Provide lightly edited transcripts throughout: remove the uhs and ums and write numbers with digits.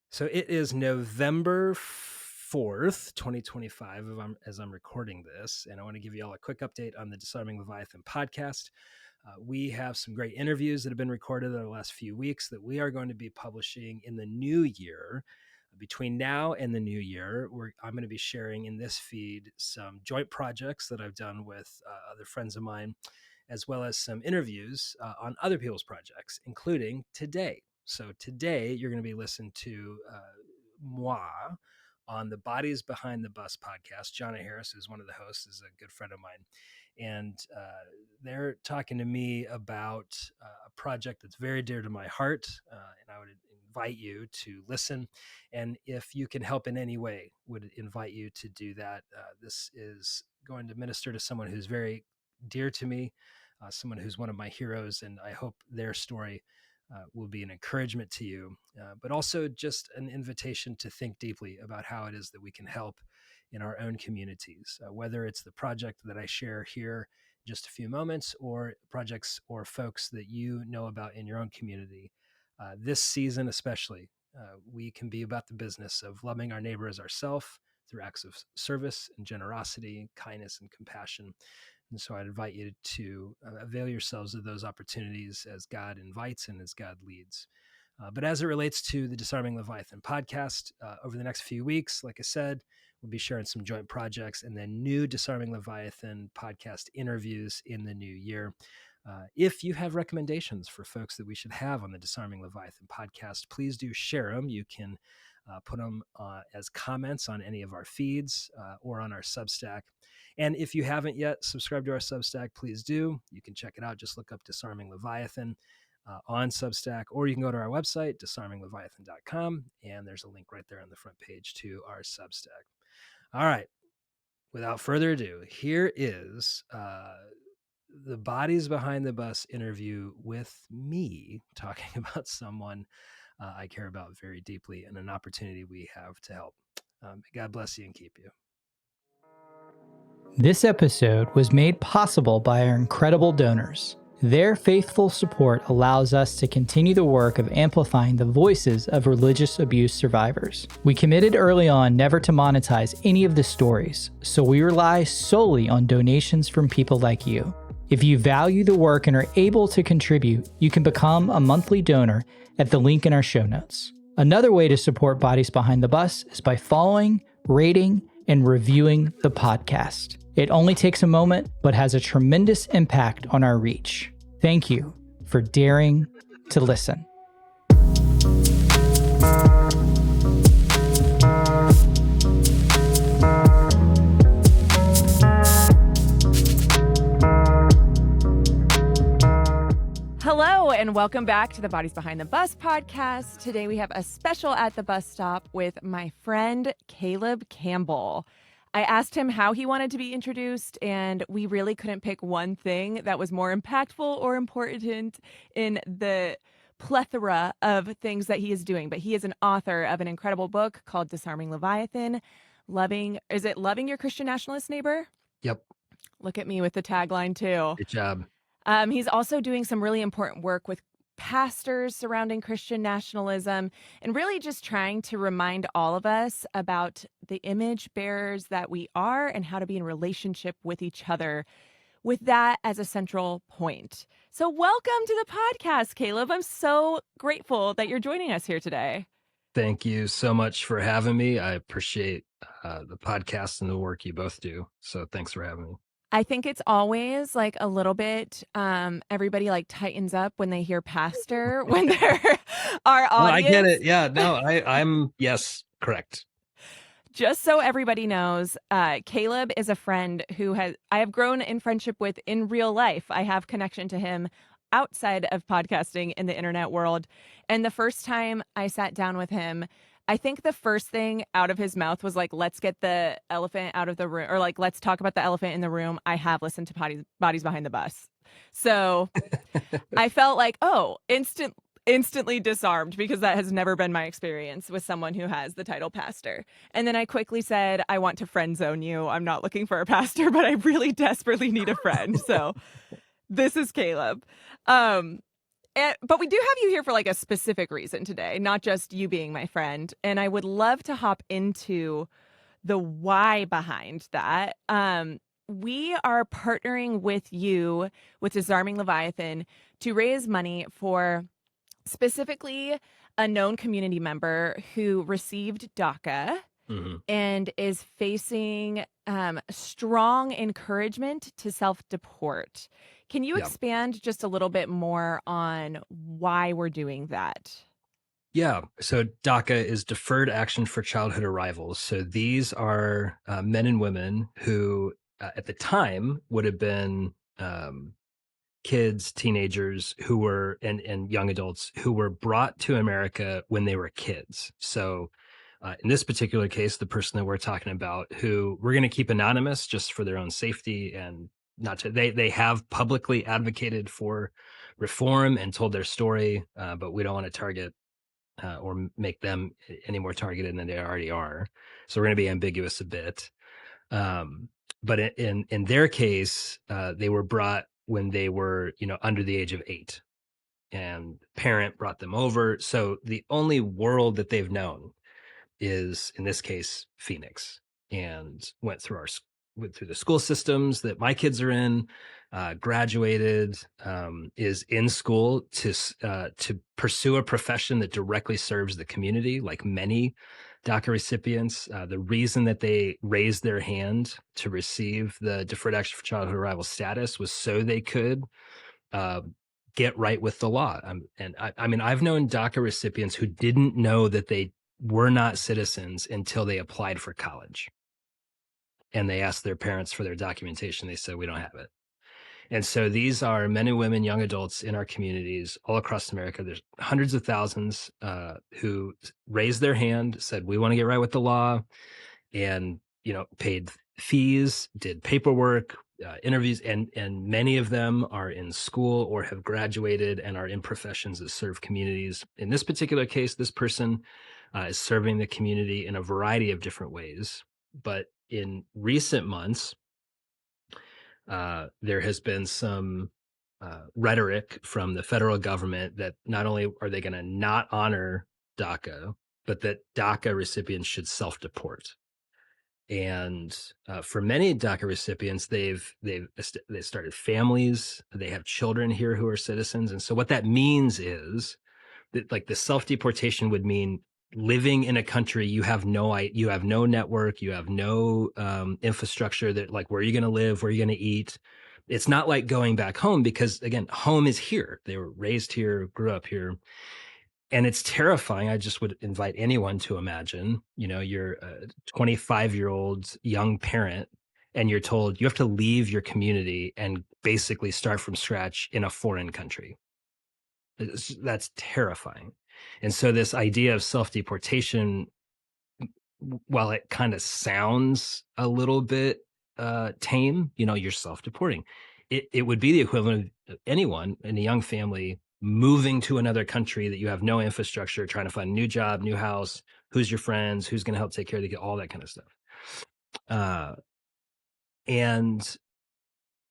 So it is November 4th, 2025, as I'm recording this, and I want to give you all a quick update on the Disarming Leviathan podcast. We have some great interviews that have been recorded in the last few weeks that we are going to be publishing in the new year. Between now and the new year, I'm going to be sharing in this feed some joint projects that I've done with other friends of mine, as well as some interviews on other people's projects, including today. So today you're going to be listening to moi on the Bodies Behind the Bus podcast. Jonna Harris, who's one of the hosts, is a good friend of mine. And they're talking to me about a project that's very dear to my heart. And I would invite you to listen. And if you can help in any way, would invite you to do that. This is going to minister to someone who's very dear to me, someone who's one of my heroes. And I hope their story will be an encouragement to you, but also just an invitation to think deeply about how it is that we can help in our own communities, whether it's the project that I share here in just a few moments, or projects or folks that you know about in your own community. This season especially, we can be about the business of loving our neighbor as ourselves through acts of service and generosity, kindness and compassion. And so I'd invite you to avail yourselves of those opportunities as God invites and as God leads. But as it relates to the Disarming Leviathan podcast, over the next few weeks, like I said, we'll be sharing some joint projects and then new Disarming Leviathan podcast interviews in the new year. If you have recommendations for folks that we should have on the Disarming Leviathan podcast, please do share them. You can put them as comments on any of our feeds or on our Substack. And if you haven't yet subscribed to our Substack, please do. You can check it out. Just look up Disarming Leviathan on Substack, or you can go to our website, disarmingleviathan.com, and there's a link right there on the front page to our Substack. All right. Without further ado, here is the Bodies Behind the Bus interview with me talking about someone I care about very deeply and an opportunity we have to help. God bless you and keep you. This episode was made possible by our incredible donors. Their faithful support allows us to continue the work of amplifying the voices of religious abuse survivors. We committed early on never to monetize any of the stories, so we rely solely on donations from people like you. If you value the work and are able to contribute, you can become a monthly donor at the link in our show notes. Another way to support Bodies Behind the Bus is by following, rating, and reviewing the podcast. It only takes a moment, but has a tremendous impact on our reach. Thank you for daring to listen. Hello, and welcome back to the Bodies Behind the Bus podcast. Today we have a special at the bus stop with my friend Caleb Campbell. I asked him how he wanted to be introduced, and we really couldn't pick one thing that was more impactful or important in the plethora of things that he is doing. But he is an author of an incredible book called Disarming Leviathan. Loving Your Christian Nationalist Neighbor? Yep. Look at me with the tagline too. Good job. He's also doing some really important work with pastors surrounding Christian nationalism and really just trying to remind all of us about the image bearers that we are and how to be in relationship with each other with that as a central point. So welcome to the podcast, Caleb. I'm so grateful that you're joining us here today. Thank you so much for having me. I appreciate the podcast and the work you both do. So thanks for having me. I think it's always like a little bit, everybody like tightens up when they hear pastor when they're our audience. No, I get it. Yeah, no, I'm yes, correct. Just so everybody knows, Caleb is a friend who I have grown in friendship with in real life. I have connection to him outside of podcasting in the internet world. And the first time I sat down with him, I think the first thing out of his mouth was like, let's get the elephant out of the room, or like, let's talk about the elephant in the room. I have listened to Bodies Behind the Bus. So I felt like, instantly disarmed, because that has never been my experience with someone who has the title pastor. And then I quickly said, I want to friend zone you. I'm not looking for a pastor, but I really desperately need a friend. So this is Caleb. But we do have you here for like a specific reason today, not just you being my friend. And I would love to hop into the why behind that. We are partnering with you, with Disarming Leviathan, to raise money for specifically a known community member who received DACA and is facing strong encouragement to self-deport. Can you expand just a little bit more on why we're doing that? Yeah. So DACA is Deferred Action for Childhood Arrivals. So these are men and women who, at the time, would have been kids, teenagers who were, and young adults who were brought to America when they were kids. So in this particular case, the person that we're talking about, who we're going to keep anonymous just for their own safety and not to, they have publicly advocated for reform and told their story, but we don't want to target or make them any more targeted than they already are. So we're going to be ambiguous a bit. But in their case, they were brought when they were, under the age of 8, and parent brought them over. So the only world that they've known is, in this case, Phoenix, and went through the school systems that my kids are in, graduated, is in school to pursue a profession that directly serves the community, like many DACA recipients. The reason that they raised their hand to receive the Deferred Action for Childhood Arrival status was so they could get right with the law. I mean, I've known DACA recipients who didn't know that they were not citizens until they applied for college. And they asked their parents for their documentation. They said, we don't have it. And so these are men and women, young adults in our communities all across America. There's hundreds of thousands who raised their hand, said, we want to get right with the law, and, paid fees, did paperwork, interviews, and many of them are in school or have graduated and are in professions that serve communities. In this particular case, this person is serving the community in a variety of different ways. But in recent months, there has been some rhetoric from the federal government that not only are they going to not honor DACA, but that DACA recipients should self-deport. And for many DACA recipients, they've started families. They have children here who are citizens. And so what that means is that, like, the self-deportation would mean living in a country you have no network, you have no infrastructure, that, like, where are you going to live, where are you going to eat. It's not like going back home, because, again, home is here. They were raised here, grew up here. And it's terrifying. I just would invite anyone to imagine, you're a 25-year-old young parent, and you're told you have to leave your community and basically start from scratch in a foreign country. That's terrifying. And so this idea of self-deportation, while it kind of sounds a little bit tame, you're self-deporting. It would be the equivalent of anyone in a young family moving to another country that you have no infrastructure, trying to find a new job, new house, who's your friends, who's going to help take care of you, all that kind of stuff. And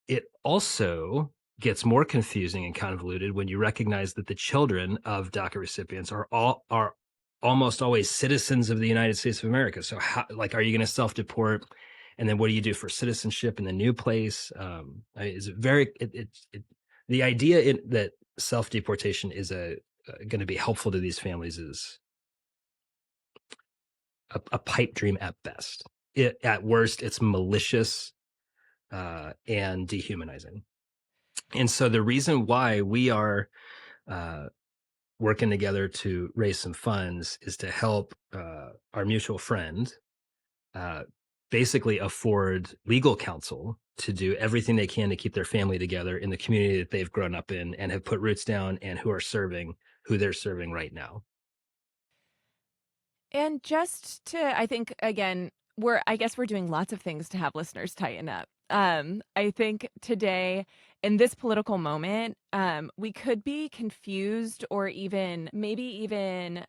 it also gets more confusing and convoluted when you recognize that the children of DACA recipients are almost always citizens of the United States of America. So how, are you going to self-deport? And then what do you do for citizenship in the new place? Is it very, the idea that self-deportation is going to be helpful to these families is a pipe dream at best. At worst, it's malicious and dehumanizing. And so the reason why we are working together to raise some funds is to help our mutual friend basically afford legal counsel to do everything they can to keep their family together in the community that they've grown up in and have put roots down, and who they're serving right now. And just to, I think, again, I guess we're doing lots of things to have listeners tighten up. I think today, in this political moment, we could be confused or maybe even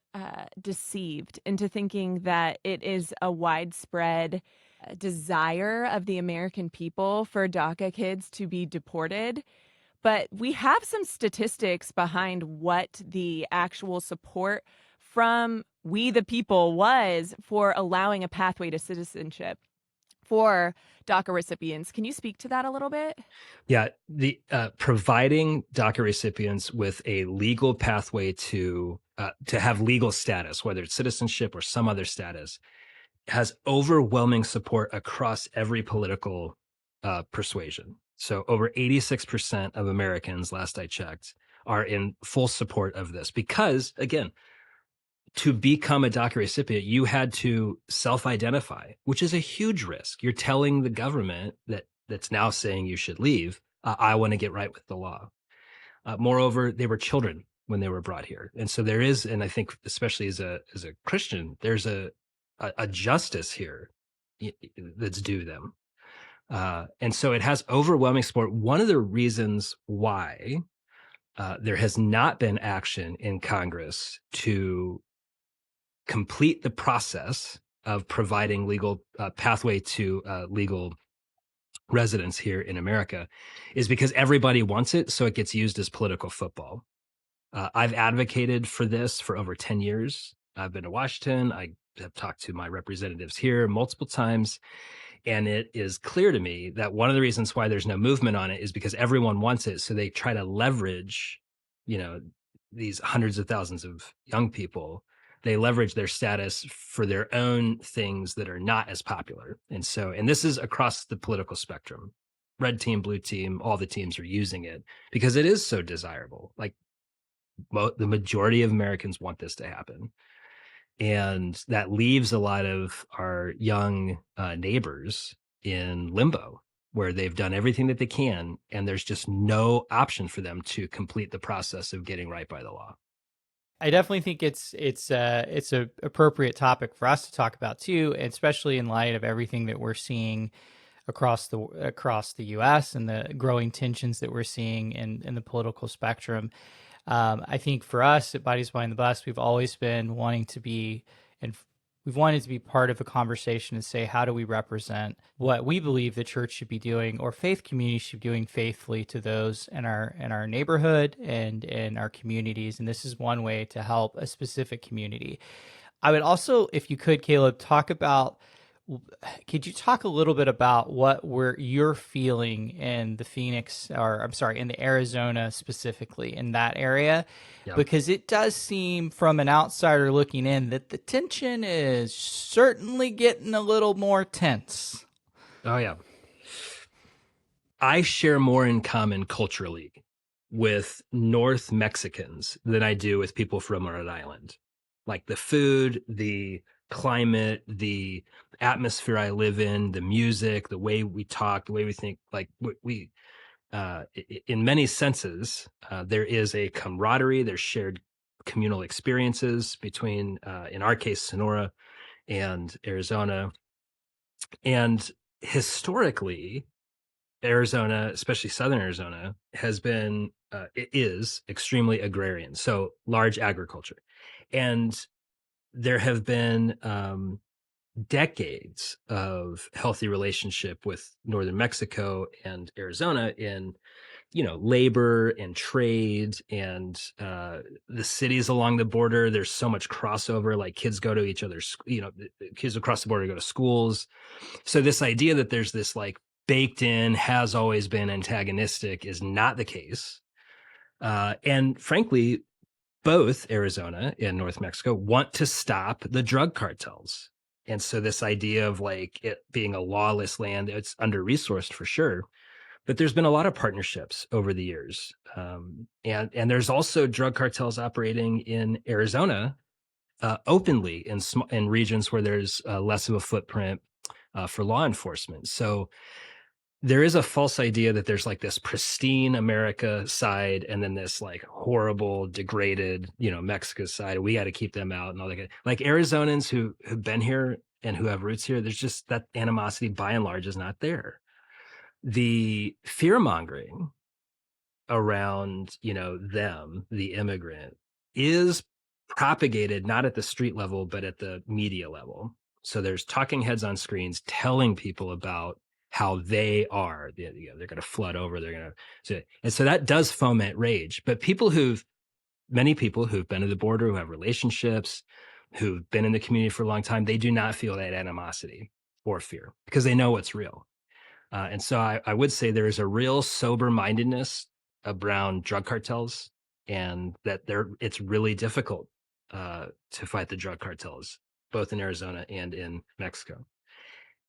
deceived into thinking that it is a widespread desire of the American people for DACA kids to be deported. But we have some statistics behind what the actual support from we the people was for allowing a pathway to citizenship for DACA recipients. Can you speak to that a little bit? Yeah, the providing DACA recipients with a legal pathway to have legal status, whether it's citizenship or some other status, has overwhelming support across every political persuasion. So over 86% of Americans, last I checked, are in full support of this because, again, to become a DACA recipient, you had to self-identify, which is a huge risk. You're telling the government that's now saying you should leave, I want to get right with the law. Moreover, they were children when they were brought here. And so there is, and I think especially as a Christian, there's a justice here that's due them. And so it has overwhelming support. One of the reasons why there has not been action in Congress to complete the process of providing legal pathway to legal residence here in America is because everybody wants it, so it gets used as political football. I've advocated for this for over 10 years. I've been to Washington. I have talked to my representatives here multiple times. And it is clear to me that one of the reasons why there's no movement on it is because everyone wants it. So they try to leverage, these hundreds of thousands of young people. They leverage their status for their own things that are not as popular. And this is across the political spectrum. Red team, blue team, all the teams are using it because it is so desirable. Like the majority of Americans want this to happen. And that leaves a lot of our young neighbors in limbo where they've done everything that they can. And there's just no option for them to complete the process of getting right by the law. I definitely think it's a appropriate topic for us to talk about too, especially in light of everything that we're seeing across the U.S. and the growing tensions that we're seeing in the political spectrum. I think for us at Bodies Behind the Bus, we've always been wanting to be, and we've wanted to be part of a conversation and say, how do we represent what we believe the church should be doing or faith community should be doing faithfully to those in our neighborhood and in our communities. And this is one way to help a specific community. I would also, if you could, Caleb, could you talk a little bit about what you're feeling in the in the Arizona specifically in that area? Yeah. Because it does seem from an outsider looking in that the tension is certainly getting a little more tense. Oh, yeah. I share more in common culturally with North Mexicans than I do with people from Rhode Island. Like the food, the climate, the atmosphere I live in, the music, the way we talk, the way we think, like we in many senses, there is a camaraderie, there's shared communal experiences between, in our case, Sonora and Arizona. And historically, Arizona, especially Southern Arizona, it is extremely agrarian, so large agriculture. And there have been decades of healthy relationship with Northern Mexico and Arizona in, labor and trade and the cities along the border. There's so much crossover, like kids go to each other's, kids across the border go to schools. So this idea that there's this like baked in, has always been antagonistic is not the case. And frankly, both Arizona and North Mexico want to stop the drug cartels. And so this idea of like it being a lawless land, it's under-resourced for sure. But there's been a lot of partnerships over the years. And there's also drug cartels operating in Arizona openly in regions where there's less of a footprint for law enforcement. So there is a false idea that there's like this pristine America side and then this like horrible, degraded, Mexico side. We got to keep them out and all that. Like Arizonans who've been here and who have roots here, there's just that animosity by and large is not there. The fear mongering around, them, the immigrant, is propagated not at the street level, but at the media level. So there's talking heads on screens telling people about how they are. They're going to flood over. And so that does foment rage. But many people who've been to the border, who have relationships, who've been in the community for a long time, they do not feel that animosity or fear because they know what's real. And so I would say there is a real sober-mindedness around drug cartels, and that it's really difficult to fight the drug cartels, both in Arizona and in Mexico,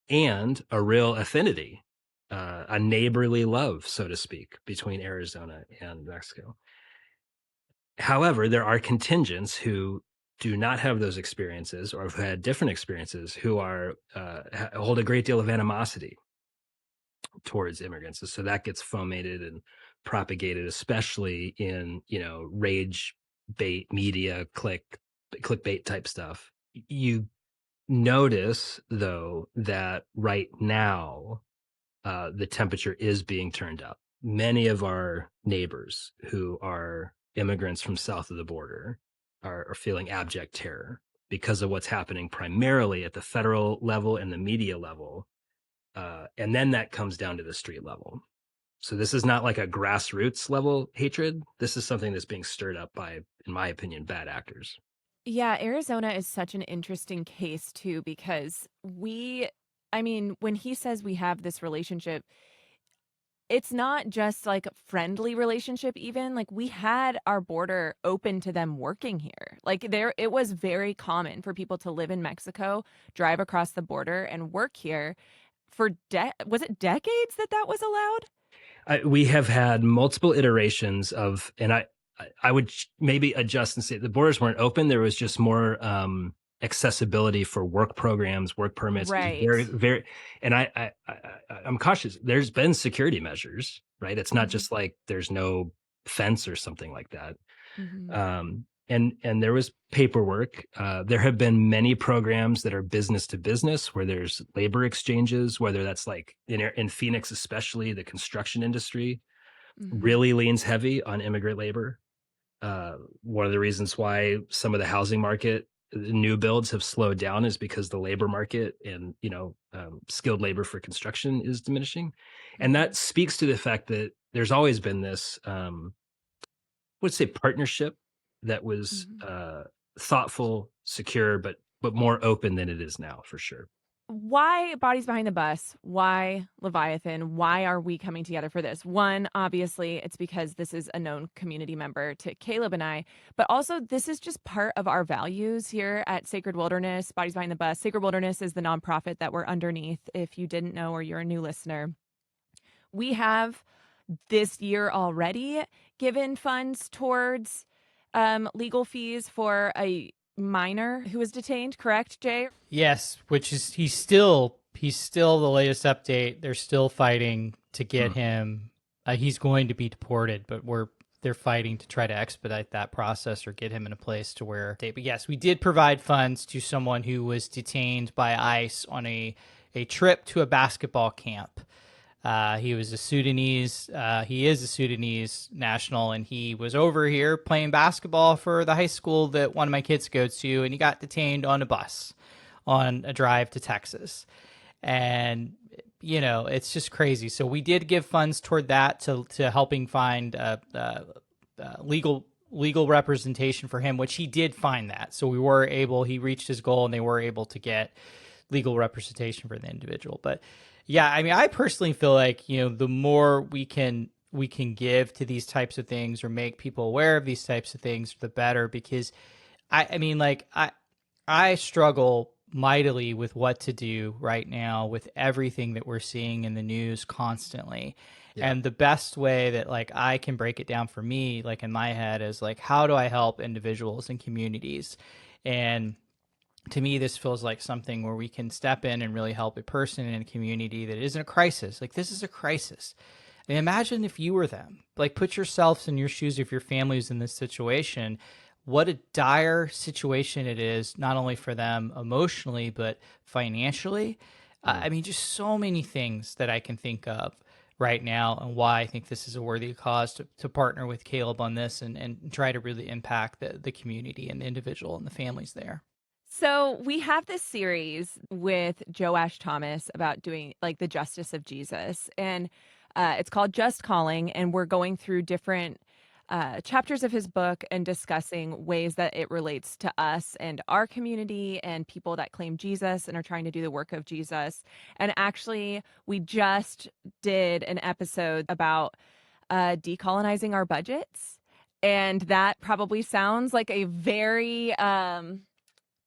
and a real affinity, a neighborly love, so to speak, between Arizona and Mexico. However, there are contingents who do not have those experiences or have had different experiences who hold a great deal of animosity towards immigrants. And so that gets fomented and propagated, especially in, rage bait media, clickbait type stuff. You notice, though, that right now the temperature is being turned up. Many of our neighbors who are immigrants from south of the border are feeling abject terror because of what's happening primarily at the federal level and the media level. And then that comes down to the street level. So this is not like a grassroots level hatred. This is something that's being stirred up by, in my opinion, bad actors. Yeah, Arizona is such an interesting case too, because when he says we have this relationship, it's not just like a friendly relationship, even like we had our border open to them working here. Like it was very common for people to live in Mexico, drive across the border and work here for was it decades that was allowed? We have had multiple iterations of, and I would maybe adjust and say the borders weren't open. There was just more accessibility for work programs, work permits. It was Right. very, very, and I'm cautious. There's been security measures, right? It's not just like there's no fence or something like that. And there was paperwork. There have been many programs that are business to business where there's labor exchanges, whether that's like in Phoenix, especially the construction industry really leans heavy on immigrant labor. One of the reasons why some of the housing market, new builds have slowed down is because the labor market and, skilled labor for construction is diminishing. And that speaks to the fact that there's always been this, let's say, partnership that was thoughtful, secure, but more open than it is now, for sure. Why Bodies Behind the Bus? Why Leviathan? Why are we coming together for this? One, obviously, it's because this is a known community member to Caleb and I, but also this is just part of our values here at Sacred Wilderness, Bodies Behind the Bus. Sacred Wilderness is the nonprofit that we're underneath, if you didn't know or you're a new listener. We have this year already given funds towards legal fees for a minor who was detained, correct, Jay? Yes, which is he's still the latest update. They're still fighting to get him. He's going to be deported, but they're fighting to try to expedite that process or get him in a place to where. But yes, we did provide funds to someone who was detained by ICE on a trip to a basketball camp. He was a Sudanese. He is a Sudanese national, and he was over here playing basketball for the high school that one of my kids goes to, and he got detained on a bus on a drive to Texas. And, it's just crazy. So we did give funds toward that to helping find legal representation for him, which he did find that. So he reached his goal, and they were able to get legal representation for the individual. But yeah, I personally feel like, the more we can give to these types of things or make people aware of these types of things, the better, because I struggle mightily with what to do right now with everything that we're seeing in the news constantly. Yeah. And the best way that I can break it down for me, in my head, is how do I help individuals and communities? And to me, this feels like something where we can step in and really help a person in a community that is in a crisis. This is a crisis. Imagine if you were them. Put yourselves in your shoes if your family's in this situation. What a dire situation it is, not only for them emotionally, but financially. Just so many things that I can think of right now, and why I think this is a worthy cause to partner with Caleb on this and try to really impact the community and the individual and the families there. So we have this series with Joash Thomas about doing like the justice of Jesus, and it's called Just Calling, and we're going through different chapters of his book and discussing ways that it relates to us and our community and people that claim Jesus and are trying to do the work of Jesus. And actually, we just did an episode about decolonizing our budgets. And that probably sounds like a very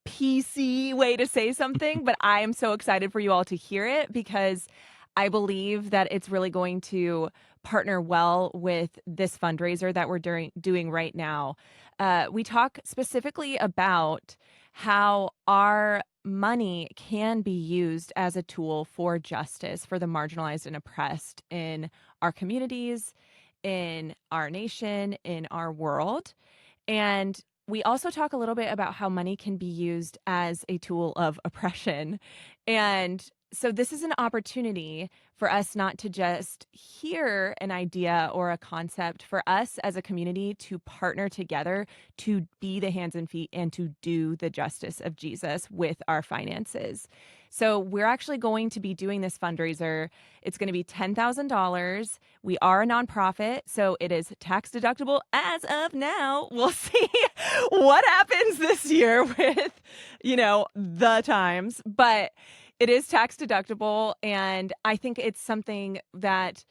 PC way to say something, but I am so excited for you all to hear it because I believe that it's really going to partner well with this fundraiser that we're doing right now. We talk specifically about how our money can be used as a tool for justice for the marginalized and oppressed in our communities, in our nation, in our world. And we also talk a little bit about how money can be used as a tool of oppression. And so this is an opportunity for us not to just hear an idea or a concept, for us as a community to partner together to be the hands and feet and to do the justice of Jesus with our finances. So we're actually going to be doing this fundraiser. It's going to be $10,000. We are a nonprofit, so it is tax deductible as of now. We'll see what happens this year with, the times, but it is tax deductible. And I think it's something that,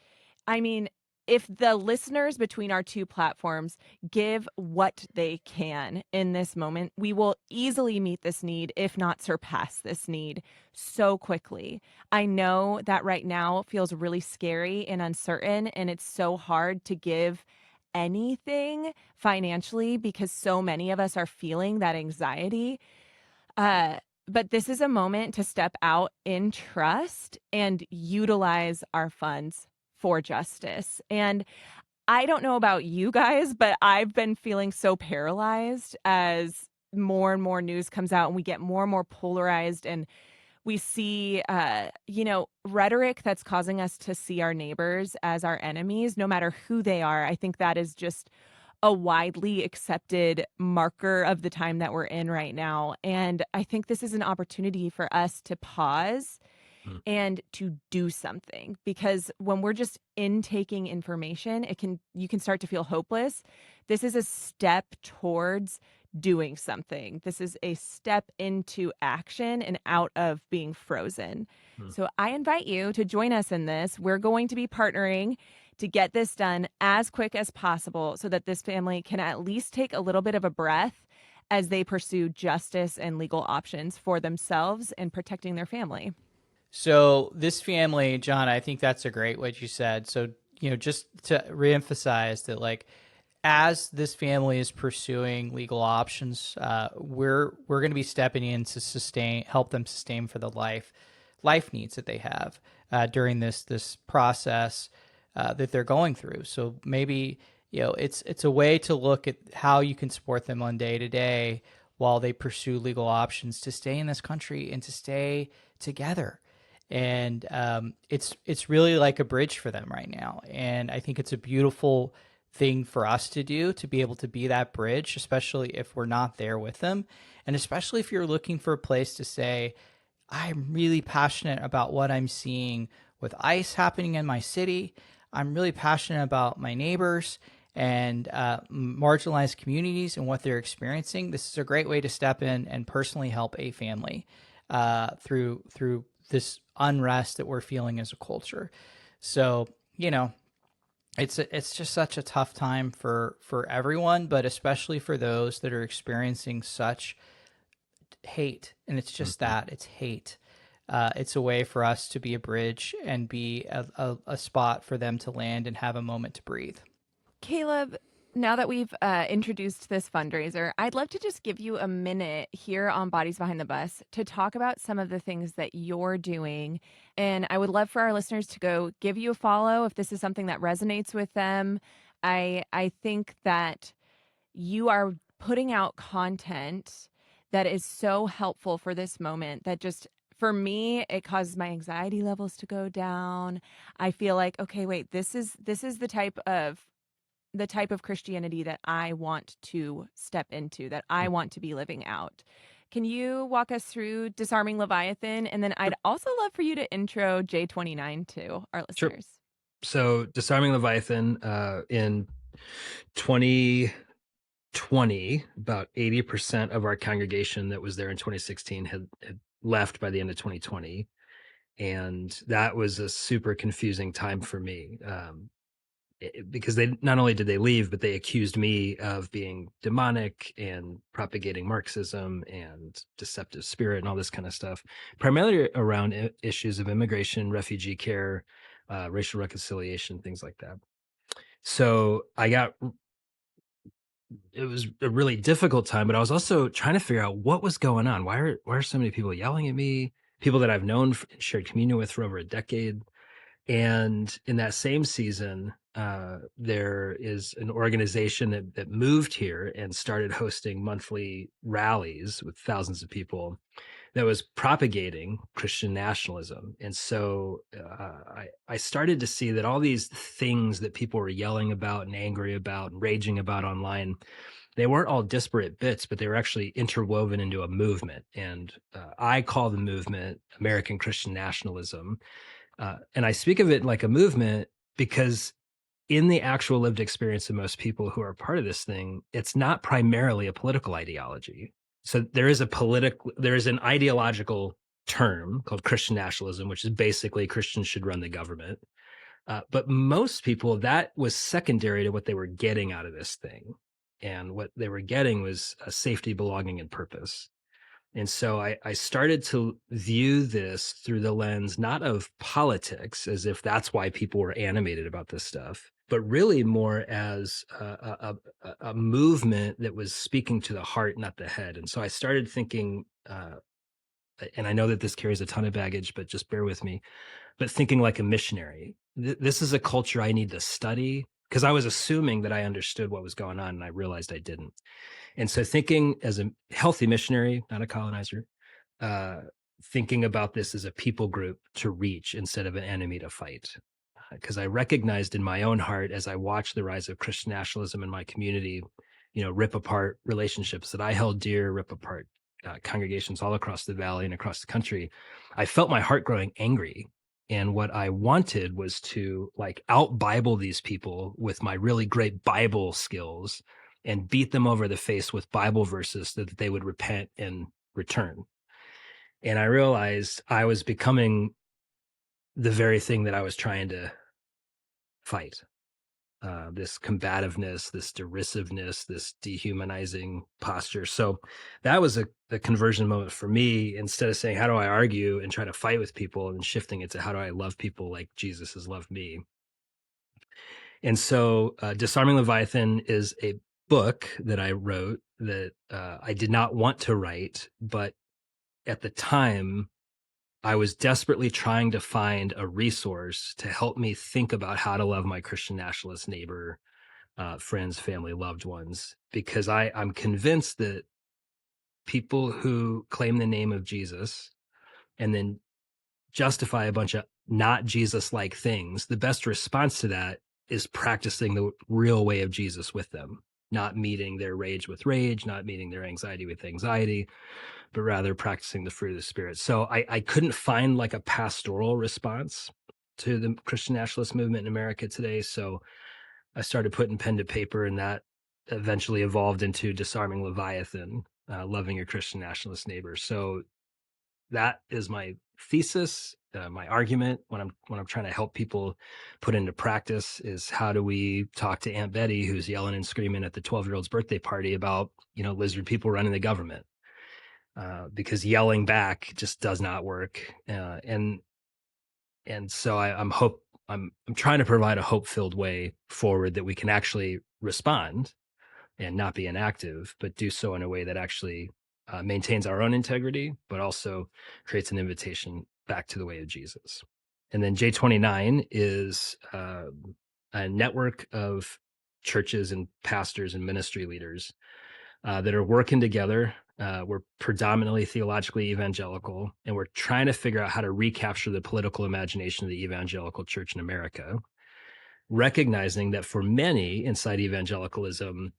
if the listeners between our two platforms give what they can in this moment, we will easily meet this need, if not surpass this need so quickly. I know that right now feels really scary and uncertain, and it's so hard to give anything financially because so many of us are feeling that anxiety. But this is a moment to step out in trust and utilize our funds for justice. And I don't know about you guys, but I've been feeling so paralyzed as more and more news comes out and we get more and more polarized, and we see, rhetoric that's causing us to see our neighbors as our enemies, no matter who they are. I think that is just a widely accepted marker of the time that we're in right now. And I think this is an opportunity for us to pause and to do something, because when we're just intaking information, you can start to feel hopeless. This is a step towards doing something. This is a step into action and out of being frozen. So I invite you to join us in this. We're going to be partnering to get this done as quick as possible so that this family can at least take a little bit of a breath as they pursue justice and legal options for themselves and protecting their family. So this family, John, I think that's a great what you said. So, just to reemphasize that, like, as this family is pursuing legal options, we're going to be stepping in to help them sustain for the life needs that they have during this process that they're going through. So maybe it's a way to look at how you can support them on day to day while they pursue legal options to stay in this country and to stay together. And it's really like a bridge for them right now. And I think it's a beautiful thing for us to do, to be able to be that bridge, especially if we're not there with them. And especially if you're looking for a place to say, I'm really passionate about what I'm seeing with ICE happening in my city. I'm really passionate about my neighbors and marginalized communities and what they're experiencing. This is a great way to step in and personally help a family through this unrest that we're feeling as a culture. So, it's just such a tough time for everyone, but especially for those that are experiencing such hate. And it's just that, it's hate. It's a way for us to be a bridge and be a spot for them to land and have a moment to breathe. Caleb, now that we've introduced this fundraiser, I'd love to just give you a minute here on Bodies Behind the Bus to talk about some of the things that you're doing. And I would love for our listeners to go give you a follow if this is something that resonates with them. I think that you are putting out content that is so helpful for this moment that just, for me, it causes my anxiety levels to go down. I feel like, okay, wait, this is the type of Christianity that I want to step into, that I want to be living out. Can you walk us through Disarming Leviathan? And then I'd also love for you to intro J29 to our Sure. listeners. So Disarming Leviathan in 2020, about 80% of our congregation that was there in 2016 had left by the end of 2020. And that was a super confusing time for me. Because they not only did they leave, but they accused me of being demonic and propagating Marxism and deceptive spirit and all this kind of stuff, primarily around issues of immigration, refugee care, racial reconciliation, things like that. So it was a really difficult time, but I was also trying to figure out what was going on. Why are so many people yelling at me? People that I've known, shared communion with for over a decade. And in that same season, there is an organization that moved here and started hosting monthly rallies with thousands of people that was propagating Christian nationalism. And so I started to see that all these things that people were yelling about and angry about and raging about online, they weren't all disparate bits, but they were actually interwoven into a movement. And I call the movement American Christian nationalism. And I speak of it like a movement because in the actual lived experience of most people who are part of this thing, it's not primarily a political ideology. So there is an ideological term called Christian nationalism, which is basically Christians should run the government. But most people, that was secondary to what they were getting out of this thing. And what they were getting was a safety, belonging, and purpose. And so I started to view this through the lens, not of politics, as if that's why people were animated about this stuff, but really more as a movement that was speaking to the heart, not the head. And so I started thinking, and I know that this carries a ton of baggage, but just bear with me, but thinking like a missionary. This is a culture I need to study because I was assuming that I understood what was going on, and I realized I didn't. And so thinking as a healthy missionary, not a colonizer, uh, thinking about this as a people group to reach instead of an enemy to fight. Because I recognized in my own heart as I watched the rise of Christian nationalism in my community, rip apart relationships that I held dear, rip apart congregations all across the valley and across the country, I felt my heart growing angry. And what I wanted was to out Bible these people with my really great Bible skills and beat them over the face with Bible verses so that they would repent and return. And I realized I was becoming the very thing that I was trying to fight. This combativeness, this derisiveness, this dehumanizing posture. So that was a conversion moment for me. Instead of saying, how do I argue and try to fight with people, and shifting it to how do I love people like Jesus has loved me. And so Disarming Leviathan is a book that I wrote that I did not want to write, but at the time, I was desperately trying to find a resource to help me think about how to love my Christian nationalist neighbor, friends, family, loved ones, because I'm convinced that people who claim the name of Jesus and then justify a bunch of not Jesus-like things, the best response to that is practicing the real way of Jesus with them, not meeting their rage with rage, not meeting their anxiety with anxiety, but rather practicing the fruit of the Spirit. So I couldn't find like a pastoral response to the Christian nationalist movement in America today. So I started putting pen to paper, and that eventually evolved into Disarming Leviathan, loving your Christian nationalist neighbor. So that is my thesis, my argument when I'm trying to help people put into practice is how do we talk to Aunt Betty who's yelling and screaming at the 12-year-old's birthday party about lizard people running the government, because yelling back just does not work, and so I'm trying to provide a hope-filled way forward that we can actually respond and not be inactive, but do so in a way that actually maintains our own integrity, but also creates an invitation back to the way of Jesus. And then J29 is a network of churches and pastors and ministry leaders that are working together. We're predominantly theologically evangelical, and we're trying to figure out how to recapture the political imagination of the evangelical church in America. recognizing that for many inside evangelicalism,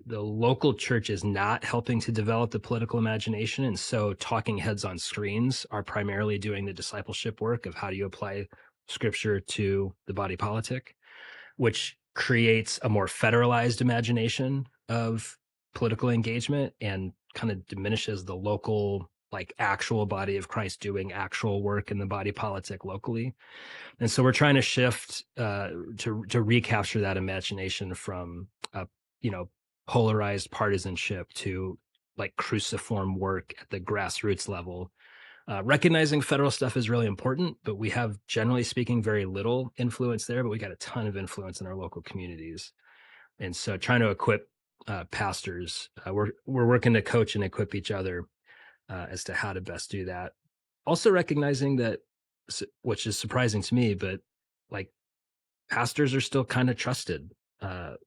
the local church is not helping to develop the political imagination. And so talking heads on screens are primarily doing the discipleship work of how do you apply scripture to the body politic, which creates a more federalized imagination of political engagement and kind of diminishes the local, like actual body of Christ doing actual work in the body politic locally. And so we're trying to shift to recapture that imagination from polarized partisanship to like cruciform work at the grassroots level. Recognizing federal stuff is really important, but we have, generally speaking, very little influence there, but we got a ton of influence in our local communities. And so trying to equip pastors, we're working to coach and equip each other as to how to best do that. Also recognizing that, which is surprising to me, but like pastors are still kind of trusted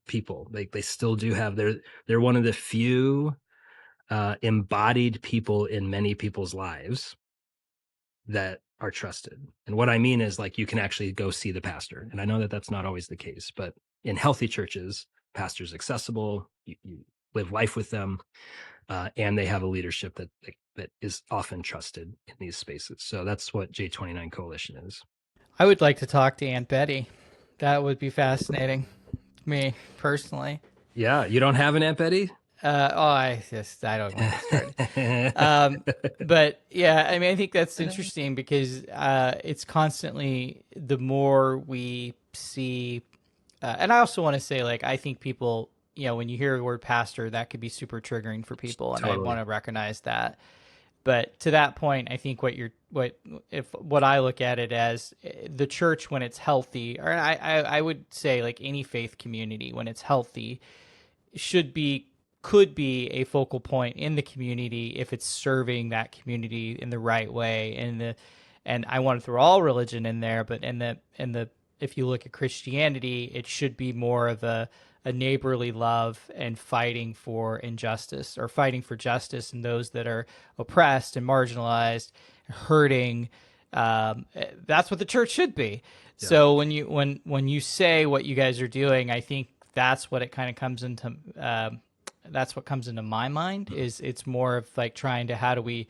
people. They still do have they're one of the few embodied people in many people's lives that are trusted. And what I mean is, like, you can actually go see the pastor. And I know that that's not always the case, but in healthy churches, pastors accessible, you live life with them, and they have a leadership that is often trusted in these spaces. So that's what J29 Coalition is. I would like to talk to Aunt Betty. That would be fascinating. Me personally. Yeah, you don't have an Aunt Betty? I don't want to start. But yeah, I mean, I think that's interesting because it's constantly, the more we see, and I also want to say, like, I think people, when you hear the word pastor, that could be super triggering for people, and Totally. I want to recognize that. But to that point, I think what I look at it as, the church when it's healthy, or I would say like any faith community when it's healthy, could be a focal point in the community if it's serving that community in the right way. And I want to throw all religion in there, but if you look at Christianity, it should be more of a neighborly love and fighting for injustice, or fighting for justice in those that are oppressed and marginalized, hurting. That's what the church should be. Yeah. So when you say what you guys are doing, I think that's what it kind of comes into. That's what comes into my mind. Is it's more of like trying to, how do we,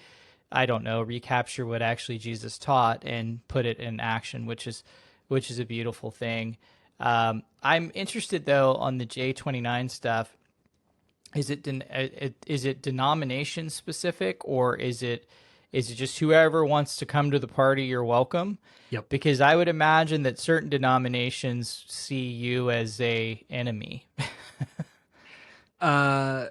I don't know, recapture what actually Jesus taught and put it in action, which is a beautiful thing. I'm interested though on the J29 stuff. Is it denomination specific, or is it just whoever wants to come to the party, you're welcome? Yep. Because I would imagine that certain denominations see you as a enemy. So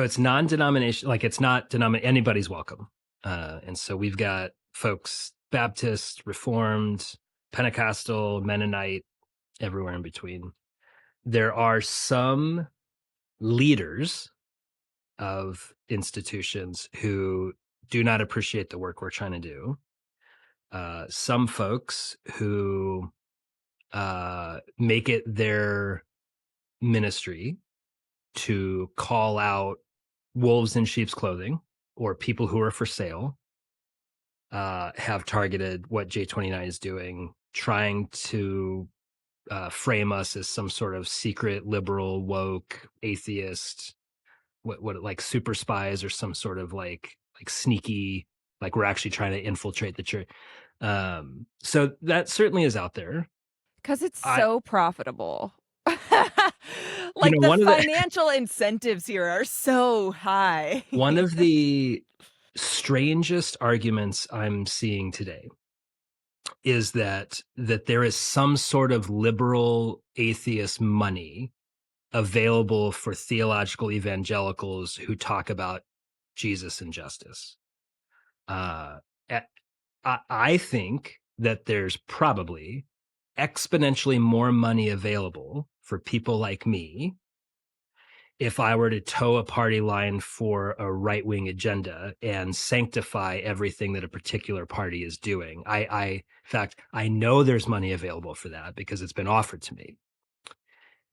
it's non-denomination, like it's not anybody's welcome. And so we've got folks, Baptist, Reformed, Pentecostal, Mennonite, everywhere in between. There are some leaders of institutions who do not appreciate the work we're trying to do. Some folks who make it their ministry to call out wolves in sheep's clothing or people who are for sale, have targeted what J29 is doing, trying to frame us as some sort of secret liberal woke atheist, what like super spies, or some sort of like sneaky, like we're actually trying to infiltrate the church. So that certainly is out there because it's so profitable. Like, the financial incentives here are so high. One of the strangest arguments I'm seeing today is that there is some sort of liberal atheist money available for theological evangelicals who talk about Jesus and justice. I think that there's probably exponentially more money available for people like me if I were to toe a party line for a right-wing agenda and sanctify everything that a particular party is doing. In fact, I know there's money available for that because it's been offered to me.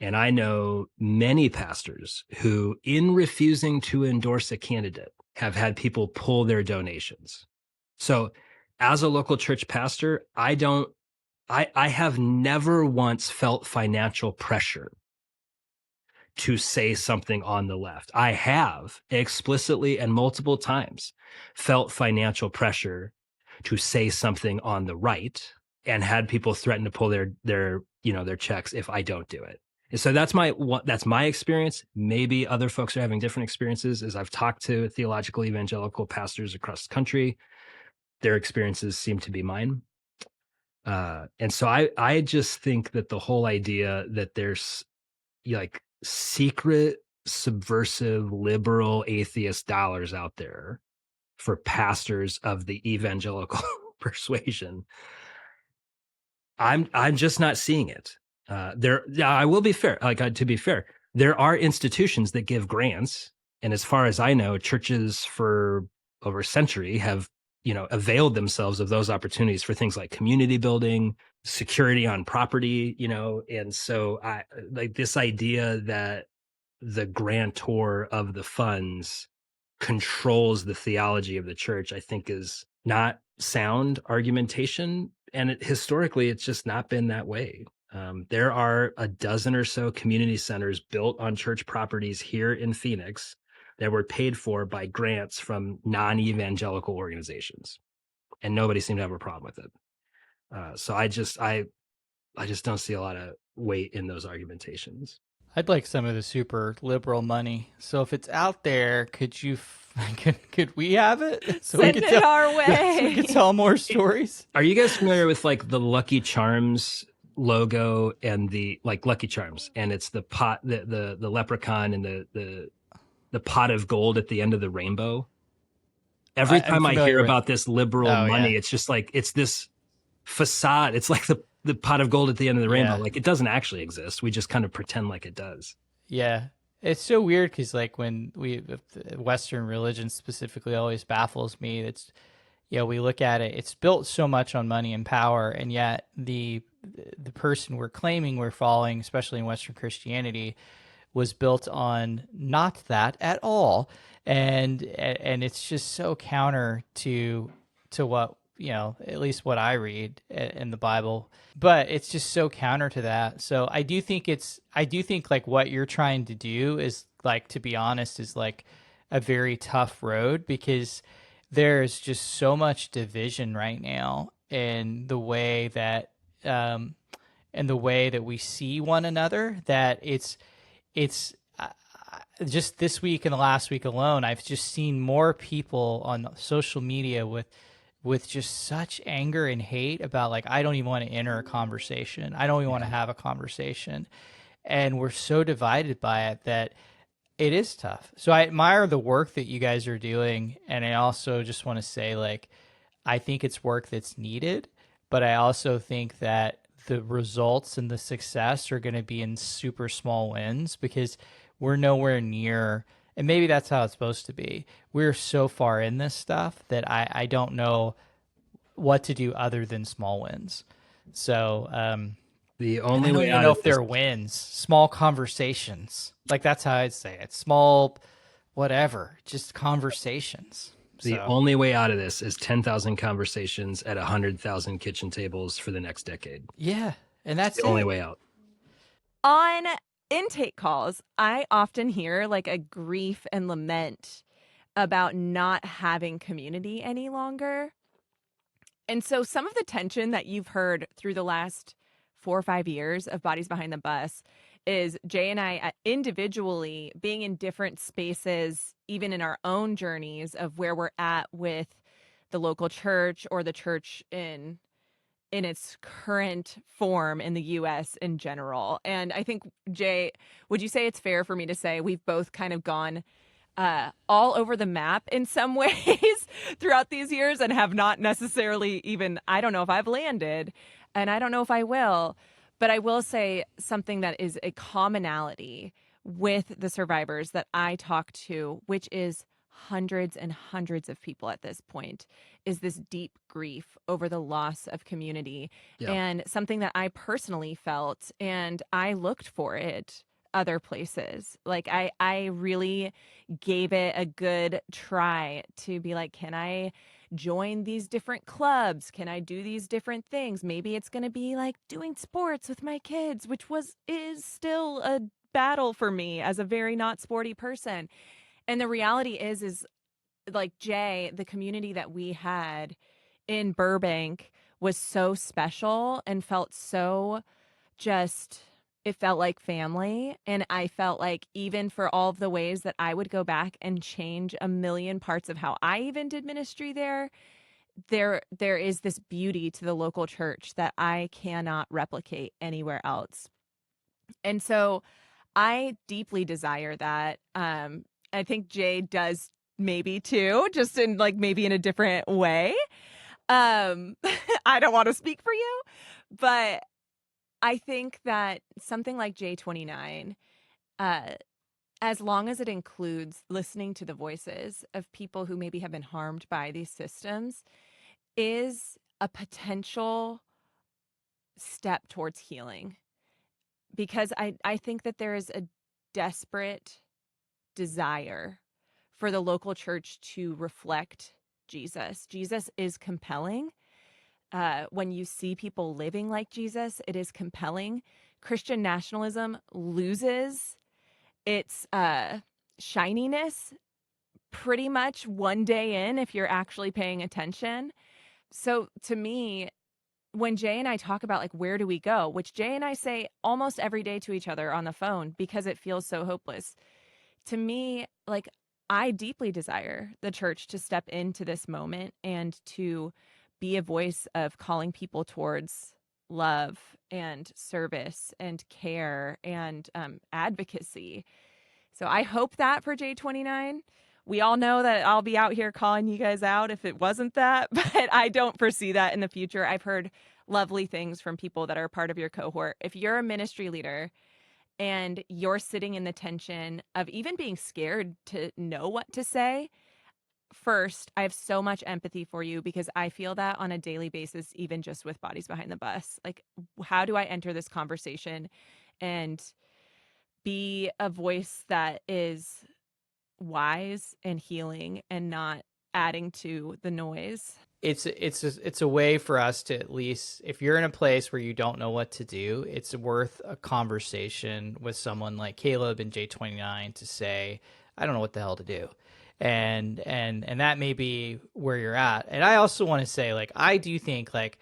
And I know many pastors who, in refusing to endorse a candidate, have had people pull their donations. So as a local church pastor, I don't I have never once felt financial pressure to say something on the left. I have explicitly and multiple times felt financial pressure to say something on the right, and had people threaten to pull their checks if I don't do it. And so that's my experience. Maybe other folks are having different experiences. As I've talked to theological evangelical pastors across the country, their experiences seem to be mine. And so I just think that the whole idea that there's like secret, subversive, liberal, atheist dollars out there for pastors of the evangelical persuasion, I'm just not seeing it. I will be fair. To be fair, there are institutions that give grants, and as far as I know, churches for over a century have availed themselves of those opportunities for things like community building, security on property, and so I like this idea that the grantor of the funds controls the theology of the church, I think is not sound argumentation. And historically, it's just not been that way. There are a dozen or so community centers built on church properties here in Phoenix that were paid for by grants from non-evangelical organizations, and nobody seemed to have a problem with it. So I just don't see a lot of weight in those argumentations. I'd like some of the super liberal money. So if it's out there, could you could we have it? So Send it our way. So we could tell more stories. Are you guys familiar with like the Lucky Charms logo and the Lucky Charms, and it's the pot, the leprechaun, and the pot of gold at the end of the rainbow? Every time I hear about this liberal money, it's just like it's this facade. It's like the pot of gold at the end of the rainbow. Like it doesn't actually exist. We just kind of pretend like it does. Yeah. It's so weird because like when Western religion specifically always baffles me. It's, we look at it, it's built so much on money and power, and yet the person we're claiming we're following, especially in Western Christianity, was built on not that at all. And it's just so counter to what, at least what I read in the Bible, but it's just so counter to that. So I do think like what you're trying to do is, like, to be honest, is like a very tough road, because there's just so much division right now in the way that we see one another, that it's just this week and the last week alone, I've just seen more people on social media with just such anger and hate about, like, I don't even want to enter a conversation. I don't even want to have a conversation. And we're so divided by it that it is tough. So I admire the work that you guys are doing. And I also just want to say, like, I think it's work that's needed, but I also think that the results and the success are going to be in super small wins, because we're nowhere near, and maybe that's how it's supposed to be. We're so far in this stuff that I don't know what to do other than small wins. So the only way I don't know if they're wins, small conversations. Like, that's how I'd say it. Small, whatever, just conversations. The only way out of this is 10,000 conversations at 100,000 kitchen tables for the next decade. Yeah, and that's the only way out. On intake calls, I often hear like a grief and lament about not having community any longer. And so some of the tension that you've heard through the last 4 or 5 years of Bodies Behind the Bus is Jay and I individually being in different spaces, even in our own journeys of where we're at with the local church or the church in its current form in the U.S. in general. And I think, Jay, would you say it's fair for me to say we've both kind of gone all over the map in some ways throughout these years, and have not necessarily even, I don't know if I've landed, and I don't know if I will, but I will say something that is a commonality with the survivors that I talk to, which is hundreds and hundreds of people at this point, is this deep grief over the loss of community. Yeah. And something that I personally felt, and I looked for it other places. Like I really gave it a good try to be like, can I join these different clubs? Can I do these different things? Maybe it's going to be like doing sports with my kids, which is still a battle for me as a very not sporty person. And the reality is like Jay, the community that we had in Burbank was so special and felt so just, it felt like family. And I felt like even for all of the ways that I would go back and change a million parts of how I even did ministry there is this beauty to the local church that I cannot replicate anywhere else. And so I deeply desire that. I think Jay does maybe too, just in like maybe in a different way. I don't want to speak for you, but I think that something like J29, as long as it includes listening to the voices of people who maybe have been harmed by these systems, is a potential step towards healing. Because I think that there is a desperate desire for the local church to reflect Jesus. Jesus is compelling. When you see people living like Jesus, it is compelling. Christian nationalism loses its shininess pretty much one day in if you're actually paying attention. So to me, when Jay and I talk about like, where do we go, which Jay and I say almost every day to each other on the phone because it feels so hopeless. To me, like, I deeply desire the church to step into this moment and to be a voice of calling people towards love and service and care and advocacy. So I hope that for J29. We all know that I'll be out here calling you guys out if it wasn't that, but I don't foresee that in the future. I've heard lovely things from people that are part of your cohort. If you're a ministry leader and you're sitting in the tension of even being scared to know what to say, first, I have so much empathy for you because I feel that on a daily basis, even just with Bodies Behind the Bus. Like, how do I enter this conversation and be a voice that is wise and healing and not adding to the noise? It's a way for us to, at least if you're in a place where you don't know what to do, it's worth a conversation with someone like Caleb and J29 to say, I don't know what the hell to do. And that may be where you're at. And I also want to say, like, I do think, like,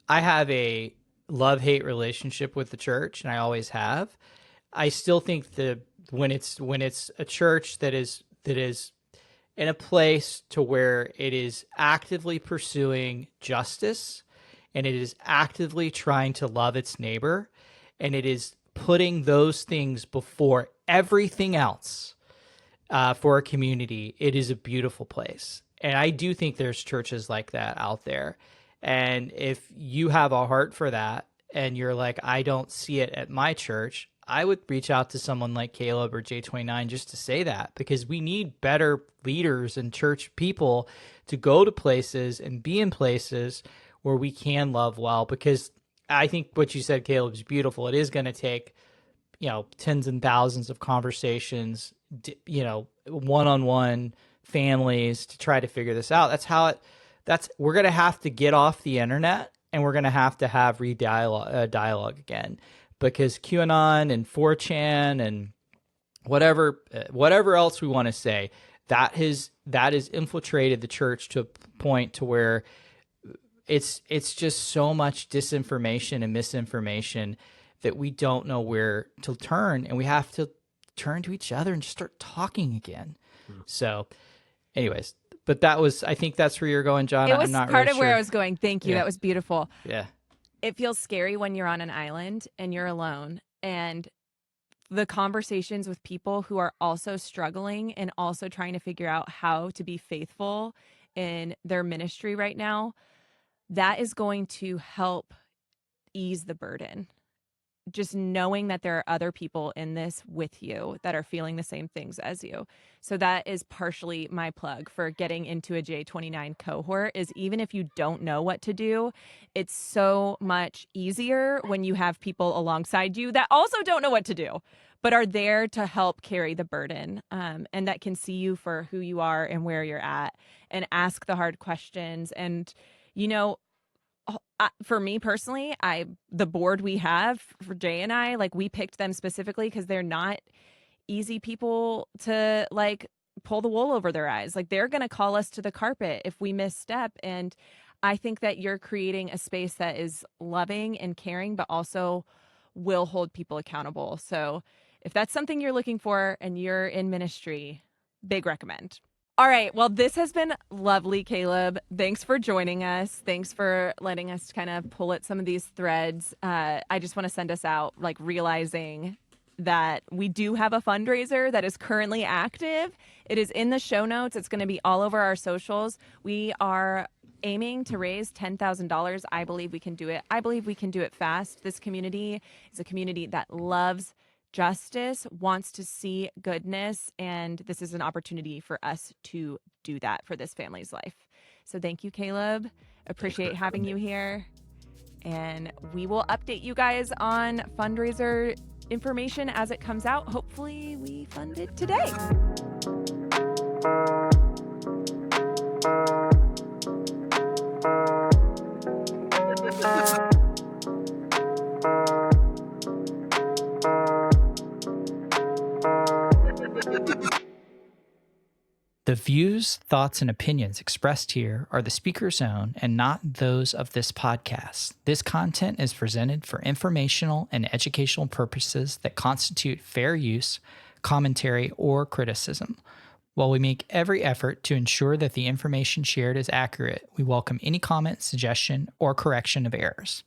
I have a love-hate relationship with the church, and I always have. I still think that when it's a church that is in a place to where it is actively pursuing justice and it is actively trying to love its neighbor and it is putting those things before everything else for a community, it is a beautiful place. And I do think there's churches like that out there. And if you have a heart for that and you're like, I don't see it at my church, I would reach out to someone like Caleb or J29 just to say that, because we need better leaders and church people to go to places and be in places where we can love well. Because I think what you said, Caleb, is beautiful. It is going to take, tens and thousands of conversations, one-on-one families to try to figure this out. We're going to have to get off the internet and we're going to have dialogue again. Because QAnon and 4chan and whatever else we want to say, that has infiltrated the church to a point to where it's just so much disinformation and misinformation that we don't know where to turn, and we have to turn to each other and just start talking again. So, anyways, but I think that's where you're going, John. It was I'm not part really of where sure. I was going. Thank you. Yeah. That was beautiful. Yeah. It feels scary when you're on an island and you're alone, and the conversations with people who are also struggling and also trying to figure out how to be faithful in their ministry right now, that is going to help ease the burden. just knowing that there are other people in this with you that are feeling the same things as you. So that is partially my plug for getting into a J29 cohort, is even if you don't know what to do, it's so much easier when you have people alongside you that also don't know what to do, but are there to help carry the burden, and that can see you for who you are and where you're at and ask the hard questions. And, you know, for me personally, the board we have for Jay and I, like, we picked them specifically because they're not easy people to like pull the wool over their eyes. Like, they're going to call us to the carpet if we misstep. And I think that you're creating a space that is loving and caring, but also will hold people accountable. So if that's something you're looking for and you're in ministry, big recommend. All right. Well, this has been lovely, Caleb. Thanks for joining us. Thanks for letting us kind of pull at some of these threads. I just want to send us out, like, realizing that we do have a fundraiser that is currently active. It is in the show notes. It's going to be all over our socials. We are aiming to raise $10,000. I believe we can do it. I believe we can do it fast. This community is a community that loves justice, wants to see goodness, and this is an opportunity for us to do that for this family's life. So thank you, Caleb. Appreciate having you here. And we will update you guys on fundraiser information as it comes out. Hopefully we fund it today. The views, thoughts, and opinions expressed here are the speaker's own and not those of this podcast. This content is presented for informational and educational purposes that constitute fair use, commentary, or criticism. While we make every effort to ensure that the information shared is accurate, we welcome any comment, suggestion, or correction of errors.